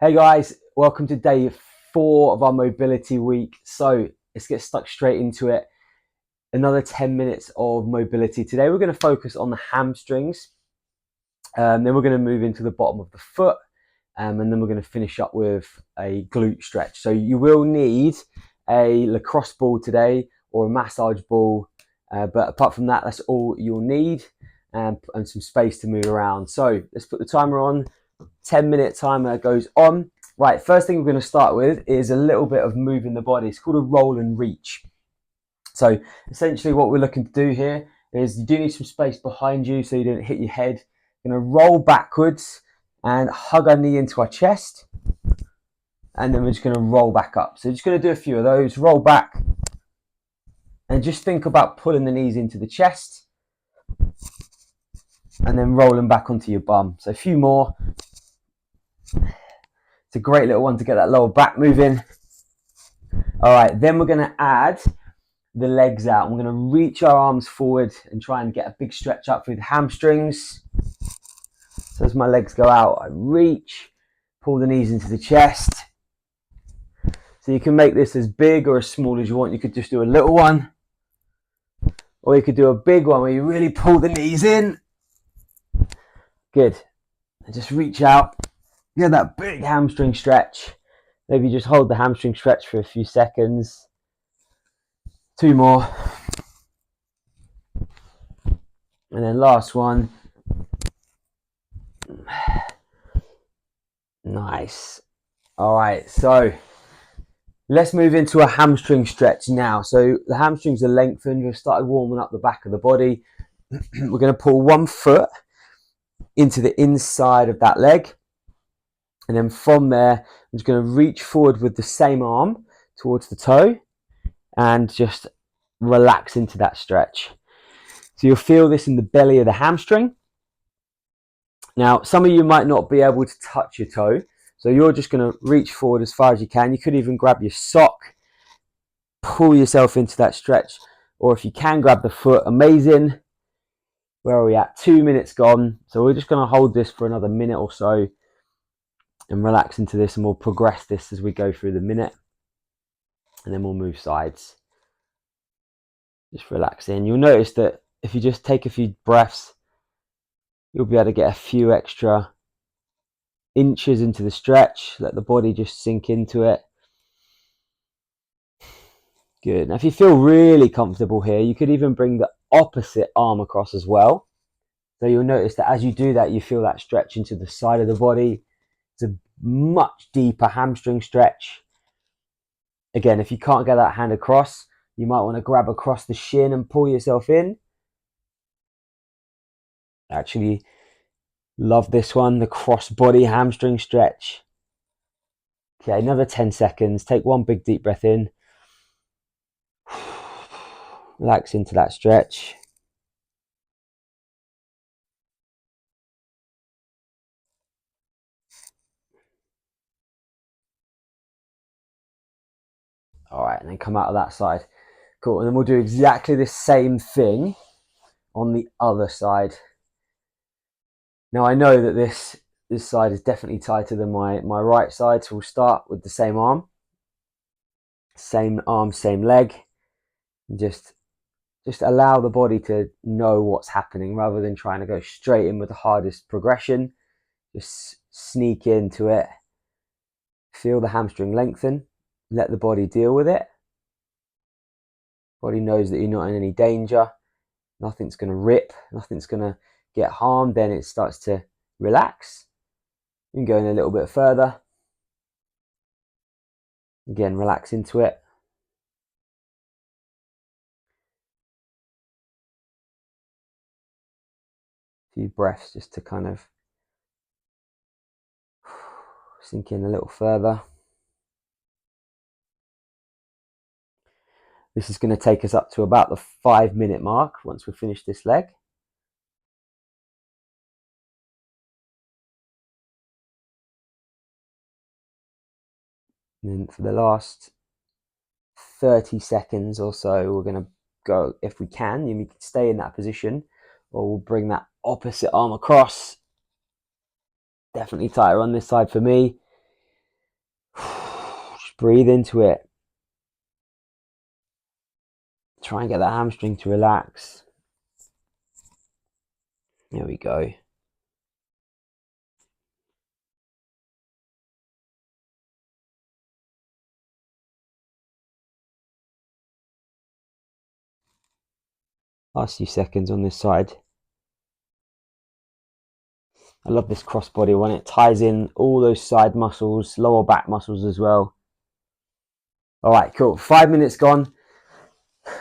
Hey guys, welcome to day 4 of our mobility week. So let's get stuck straight into it. Another 10 minutes of mobility. Today we're going to focus on the hamstrings. Then we're going to move into the bottom of the foot. And then we're going to finish up with a glute stretch. So you will need a lacrosse ball today or a massage ball. But apart from that, that's all you'll need and some space to move around. So let's put the timer on. 10-minute timer goes on. Right, first thing we're going to start with is a little bit of moving the body. It's called a roll and reach. So essentially what we're looking to do here is you do need some space behind you so you don't hit your head. You're going to roll backwards and hug our knee into our chest. And then we're just going to roll back up. So just going to do a few of those. Roll back. And just think about pulling the knees into the chest. And then rolling back onto your bum. So a few more. It's a great little one to get that lower back moving. All right, then we're going to add the legs out. We're going to reach our arms forward and try and get a big stretch up through the hamstrings. So as my legs go out, I reach, pull the knees into the chest. So you can make this as big or as small as you want. You could just do a little one. Or you could do a big one where you really pull the knees in. Good. And just reach out. Get that big hamstring stretch. Maybe just hold the hamstring stretch for a few seconds. 2 more. And then last one. Nice. All right, so let's move into a hamstring stretch now. So the hamstrings are lengthened. We've started warming up the back of the body. We're going to pull one foot into the inside of that leg. And then from there, I'm just going to reach forward with the same arm towards the toe and just relax into that stretch. So you'll feel this in the belly of the hamstring. Now, some of you might not be able to touch your toe. So you're just going to reach forward as far as you can. You could even grab your sock, pull yourself into that stretch. Or if you can grab the foot, amazing. Where are we at? 2 minutes gone. So we're just going to hold this for another minute or so and relax into this, and we'll progress this as we go through the minute. And then we'll move sides. Just relax in. You'll notice that if you just take a few breaths, you'll be able to get a few extra inches into the stretch. Let the body just sink into it. Good. Now, if you feel really comfortable here, you could even bring the opposite arm across as well. So you'll notice that as you do that, you feel that stretch into the side of the body. It's a much deeper hamstring stretch. Again, if you can't get that hand across, you might want to grab across the shin and pull yourself in. Actually, love this one, the cross body hamstring stretch. Okay, another 10 seconds. Take one big deep breath in. Relax into that stretch. All right, and then come out of that side. Cool, and then we'll do exactly the same thing on the other side. Now I know that this side is definitely tighter than my right side, so we'll start with the same arm, same leg, and just allow the body to know what's happening rather than trying to go straight in with the hardest progression. Just sneak into it, feel the hamstring lengthen, let the body deal with it. Body knows that you're not in any danger, nothing's going to rip, nothing's going to get harmed. Then it starts to relax. You can go in a little bit further. Again, relax into it. A few breaths just to kind of sink in a little further. This is going to take us up to about the 5-minute mark once we finish this leg. And then for the last 30 seconds or so, we're going to go, if we can, you can stay in that position, or we'll bring that opposite arm across. Definitely tighter on this side for me. breathe into it. Try and get that hamstring to relax. There we go. Last few seconds on this side. I love this crossbody one. It ties in all those side muscles, lower back muscles as well. All right, cool. 5 minutes gone.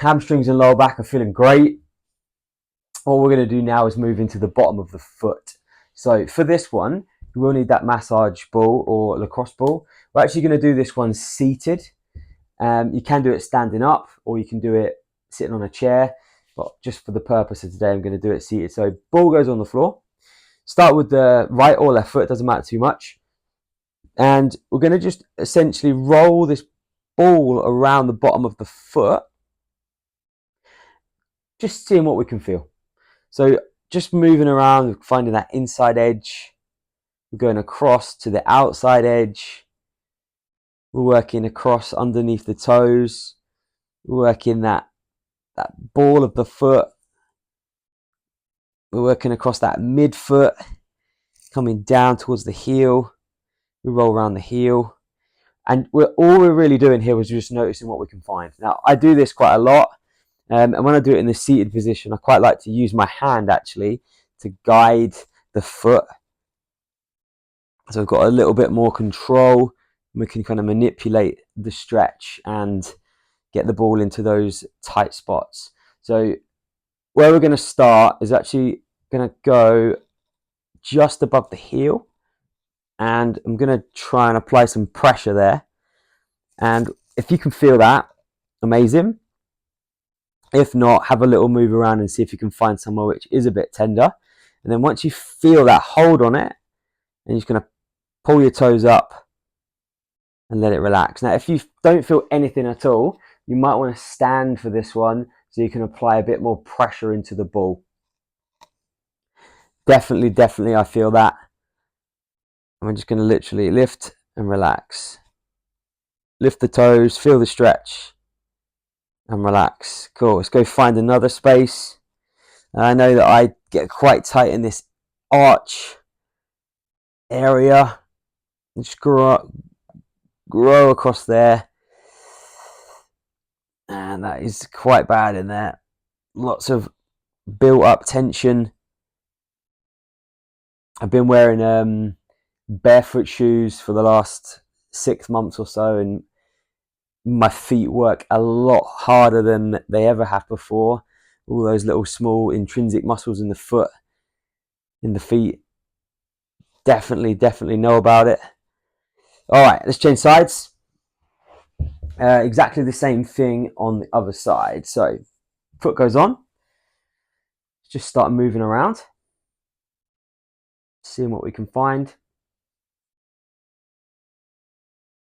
Hamstrings and lower back are feeling great. What we're going to do now is move into the bottom of the foot. So for this one, you will need that massage ball or lacrosse ball. We're actually going to do this one seated. You can do it standing up, or you can do it sitting on a chair. But just for the purpose of today, I'm going to do it seated. So ball goes on the floor. Start with the right or left foot, doesn't matter too much. And we're going to just essentially roll this ball around the bottom of the foot, just seeing what we can feel. So just moving around, finding that inside edge. We're going across to the outside edge. We're working across underneath the toes. We're working that ball of the foot. We're working across that midfoot, coming down towards the heel. We roll around the heel. And all we're really doing here was just noticing what we can find. Now, I do this quite a lot. And when I do it in the seated position, I quite like to use my hand actually to guide the foot. So I've got a little bit more control. We can kind of manipulate the stretch and get the ball into those tight spots. So where we're going to start is actually going to go just above the heel. And I'm going to try and apply some pressure there. And if you can feel that, amazing. If not, have a little move around and see if you can find somewhere which is a bit tender. And then once you feel that hold on it, and you're just going to pull your toes up and let it relax. Now, if you don't feel anything at all, you might want to stand for this one so you can apply a bit more pressure into the ball. Definitely, I feel that. I'm just going to literally lift and relax. Lift the toes, feel the stretch, and relax. Cool, let's go find another space. And I know that I get quite tight in this arch area. Just grow across there. And that is quite bad in there. Lots of built up tension. I've been wearing barefoot shoes for the last 6 months or so, and my feet work a lot harder than they ever have before. All those little small intrinsic muscles in the foot, in the feet, definitely know about it. All right, let's change sides. Exactly the same thing on the other side. So foot goes on. Just start moving around, seeing what we can find.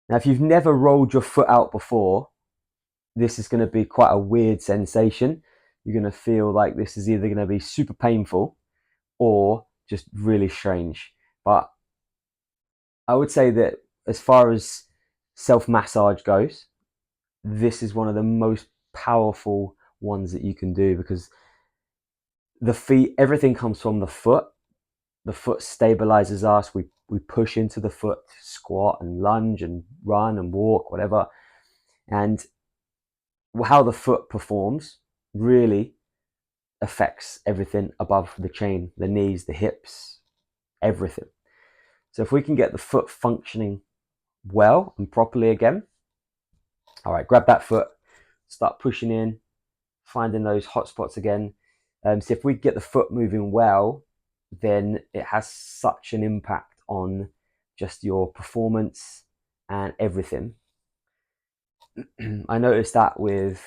Now, if you've never rolled your foot out before, this is going to be quite a weird sensation. You're going to feel like this is either going to be super painful or just really strange. But I would say that as far as self-massage goes, this is one of the most powerful ones that you can do, because the feet, everything comes from the foot. The foot stabilizes us. We push into the foot, squat and lunge and run and walk, whatever. And how the foot performs really affects everything above the chain, the knees, the hips, everything. So if we can get the foot functioning well and properly again, all right, grab that foot, start pushing in, finding those hot spots again. So if we get the foot moving well, then it has such an impact on just your performance and everything. I noticed that with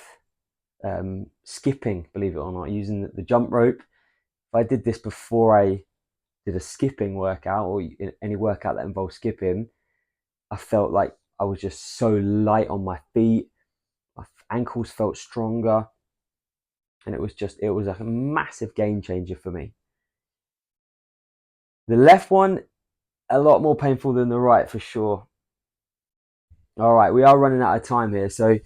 skipping, believe it or not, using the jump rope. If I did this before I did a skipping workout or any workout that involved skipping, I felt like I was just so light on my feet. My ankles felt stronger, and it was a massive game changer for me. The left one, a lot more painful than the right for sure. All right, we are running out of time here, so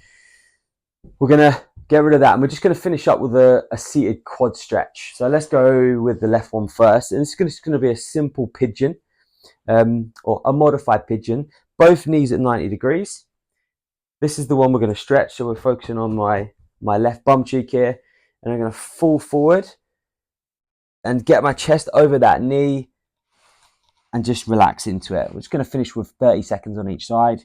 we're going to get rid of that, and we're just going to finish up with a seated quad stretch. So let's go with the left one first, and it's going to be a simple pigeon, or a modified pigeon, both knees at 90 degrees. This is the one we're going to stretch, so we're focusing on my left bum cheek here, and I'm going to fall forward and get my chest over that knee and just relax into it. We're just going to finish with 30 seconds on each side.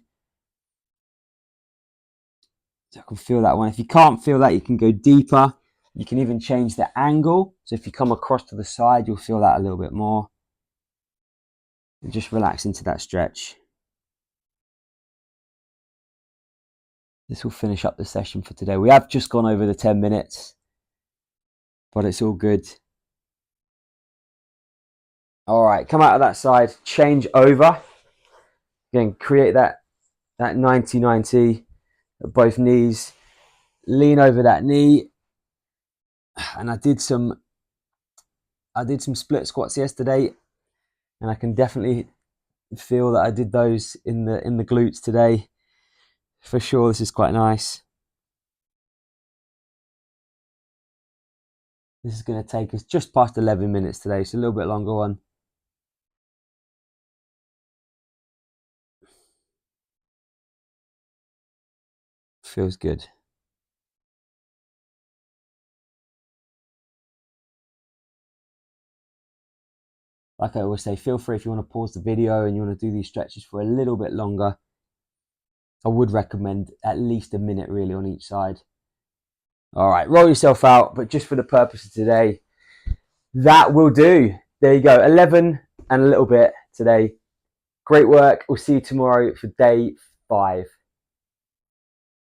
So I can feel that one. If you can't feel that, you can go deeper. You can even change the angle. So if you come across to the side, you'll feel that a little bit more. And just relax into that stretch. This will finish up the session for today. We have just gone over the 10 minutes, but it's all good. All right, come out of that side, change over. Again, create that 90-90 at both knees. Lean over that knee. And I did some split squats yesterday, and I can definitely feel that I did those in the glutes today. For sure, this is quite nice. This is going to take us just past 11 minutes today, so a little bit longer one. Feels good. Like I always say, feel free if you want to pause the video and you want to do these stretches for a little bit longer. I would recommend at least a minute really on each side. All right, roll yourself out, but just for the purpose of today, that will do. There you go, 11 and a little bit today. Great work. We'll see you tomorrow for day 5.